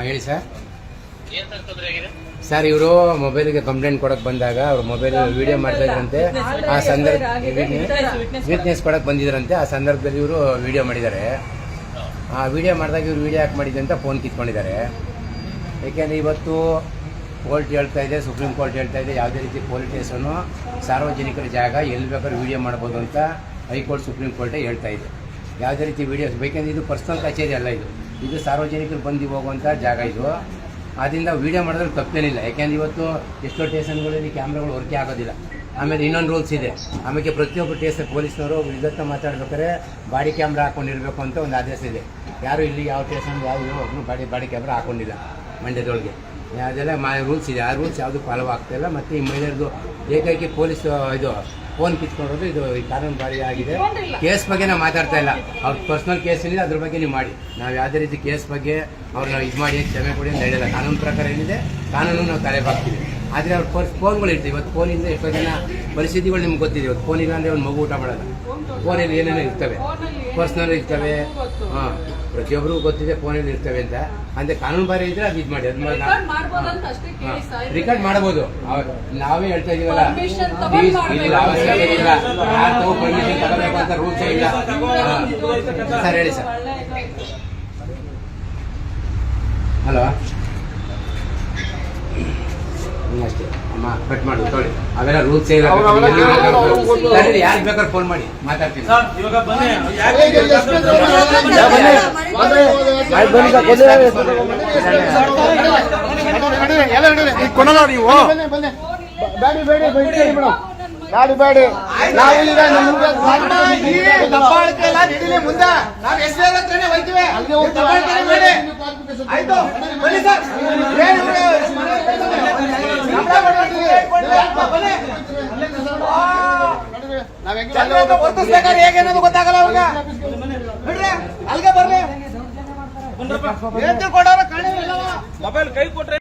ಹೇಳಿ sir. Sir ಇವರು ಮೊಬೈಲ್ಗೆ ಕಂಪ್ಲೇಂಟ್ ಕೊಡಕ್ ಬಂದಾಗ ಅವ್ರು ಮೊಬೈಲ್ ವಿಡಿಯೋ ಮಾಡ್ತಾ ಇದ್ರಂತೆ. ಆ ಸಂದರ್ಭ ವಿಟ್ನೆಸ್ ಕೊಡಕ್ ಬಂದಿದ್ರಂತೆ. ಆ ಸಂದರ್ಭದಲ್ಲಿ ಇವರು ವಿಡಿಯೋ ಮಾಡಿದ್ದಾರೆ. ಆ ವಿಡಿಯೋ ಮಾಡಿದಾಗ ಇವ್ರು ವಿಡಿಯೋ ಯಾಕೆ ಮಾಡಿದೆ ಅಂತ ಫೋನ್ ಕಿತ್ಕೊಂಡಿದ್ದಾರೆ. ಏಕೆಂದರೆ ಇವತ್ತು ಕೋರ್ಟ್ ಹೇಳ್ತಾ ಇದೆ, ಸುಪ್ರೀಂ ಕೋರ್ಟ್ ಹೇಳ್ತಾ ಇದೆ, ಯಾವುದೇ ರೀತಿ ಪೊಲೀಸ್ ಸ್ಟೇಷನು ಸಾರ್ವಜನಿಕರ ಜಾಗ ಎಲ್ಲಿ ಬೇಕಾದ್ರೂ ವಿಡಿಯೋ ಮಾಡ್ಬೋದು ಅಂತ ಹೈಕೋರ್ಟ್ ಸುಪ್ರೀಂ ಕೋರ್ಟೇ ಹೇಳ್ತಾ ಇದೆ. ಯಾವುದೇ ರೀತಿ ವಿಡಿಯೋಸ್ ಬೇಕೆಂದ್ರೆ ಇದು ಪರ್ಸನಲ್ ಕಚೇರಿ ಅಲ್ಲ, ಇದು ಸಾರ್ವಜನಿಕರು ಬಂದು ಹೋಗುವಂಥ ಜಾಗ ಇದು. ಆದ್ದರಿಂದ ವಿಡಿಯೋ ಮಾಡಿದ್ರೆ ತಪ್ಪೇನಿಲ್ಲ. ಯಾಕೆಂದ್ರೆ ಇವತ್ತು ಎಷ್ಟೋ ಸ್ಟೇಷನ್ಗಳಲ್ಲಿ ಕ್ಯಾಮ್ರಾಗಳು ವರ್ಕೆ ಆಗೋದಿಲ್ಲ. ಆಮೇಲೆ ಇನ್ನೊಂದು ರೂಲ್ಸ್ ಇದೆ, ಆಮೇಲೆ ಪ್ರತಿಯೊಬ್ಬರು ಸ್ಟೇಷನ್ ಪೊಲೀಸ್ನವರು ವಿಧತ್ತ ಮಾತಾಡ್ಬೇಕಾದ್ರೆ ಬಾಡಿ ಕ್ಯಾಮ್ರಾ ಹಾಕೊಂಡಿರಬೇಕು ಅಂತ ಒಂದು ಆದೇಶ ಇದೆ. ಯಾರು ಇಲ್ಲಿ ಯಾವ ಸ್ಟೇಷನ್ ಯಾವ ಒಬ್ಬರು ಬಾಡಿ ಕ್ಯಾಮ್ರಾ ಹಾಕೊಂಡಿಲ್ಲ ಮಂಡ್ಯದೊಳಗೆ. ಅದೆಲ್ಲ ರೂಲ್ಸ್ ಇದೆ. ಆ ರೂಲ್ಸ್ ಯಾವುದು ಫಾಲೋ ಆಗ್ತಾಯಿಲ್ಲ. ಮತ್ತು ಈ ಮಹಿಳೆಯರದು ಏಕೈಕಿ ಪೊಲೀಸ್ ಇದು ಫೋನ್ ಕಿತ್ಕೊಳ್ಳೋದು ಇದು ಕಾನೂನು ಬಾರಿ ಆಗಿದೆ. ಕೇಸ್ ಬಗ್ಗೆ ನಾವು ಮಾತಾಡ್ತಾ ಇಲ್ಲ. ಅವ್ರ ಪರ್ಸ್ನಲ್ ಕೇಸ್ ಏನಿದೆ ಅದ್ರ ಬಗ್ಗೆ ನೀವು ಮಾಡಿ. ನಾವು ಯಾವುದೇ ರೀತಿ ಕೇಸ್ ಬಗ್ಗೆ ಅವ್ರನ್ನ ಇದು ಮಾಡಿ ಕ್ಷಮೆ ಕೊಡಿ ಅಂತ ಹೇಳಿಲ್ಲ. ಕಾನೂನು ಪ್ರಕಾರ ಏನಿದೆ ಕಾನೂನು ನಾವು ತಲೆಬಾಗ್ತೀವಿ. ಆದರೆ ಅವ್ರ ಫೋನ್ಗಳು ಇರ್ತೀವಿ. ಇವತ್ತು ಫೋನಿಂದ ಎಷ್ಟೋ ಜನ ಪರಿಸ್ಥಿತಿಗಳು ನಿಮ್ಗೆ ಗೊತ್ತಿದೆ. ಇವತ್ತು ಫೋನಿಲ್ಲ ಅಂದರೆ ಒಂದು ಮಗು ಊಟ ಮಾಡೋಲ್ಲ. ಫೋನಲ್ಲಿ ಏನೇನೋ ಇರ್ತವೆ, ಪರ್ಸ್ನಲ್ ಇರ್ತವೆ. ಹಾಂ, ಪ್ರತಿಯೊಬ್ಬರಿಗೂ ಗೊತ್ತಿದೆ ಫೋನಲ್ಲಿ ಇರ್ತವೆ ಅಂತ. ಅಂದರೆ ಕಾನೂನು ಬಾರಿ ಇದ್ರೆ ಅದು ಇದು ಮಾಡಿ. ಅದು ರಿಕಾರ್ಡ್ ಮಾಡ್ಬೋದು. ನಾವೇ ಹೇಳ್ತಾ ಇದೀವಲ್ಲ, ಅವಶ್ಯಕತೆ ಇಲ್ಲ. ಯಾರು ಪರ್ಮಿಷನ್ ತಗೋಬೇಕು ಅಂತ ರೂಲ್ಸೇ ಇಲ್ಲ. ಸರ್ ಹೇಳಿ ಸರ್. ಹಲೋ, ಅಷ್ಟೇ ಅಮ್ಮ, ಕಟ್ ಮಾಡಿ ತೊಳಿ. ಅವೆಲ್ಲ ರೂಲ್ಸ್ ಇಲ್ಲ. ಯಾರು ಬೇಕಾದ್ರೆ ಫೋನ್ ಮಾಡಿ ಮಾತಾಡ್ತೀನಿ. ಗಾಡಿ ಬೇಡಿ ಹೇಗೇನದು ಗೊತ್ತಾಗಲ್ಲ. ಅವಾಗ ಅಲ್ಗೆ ಬರ್ಲಿ ಮೊಬೈಲ್ ಕೈ ಕೊಟ್ರೆ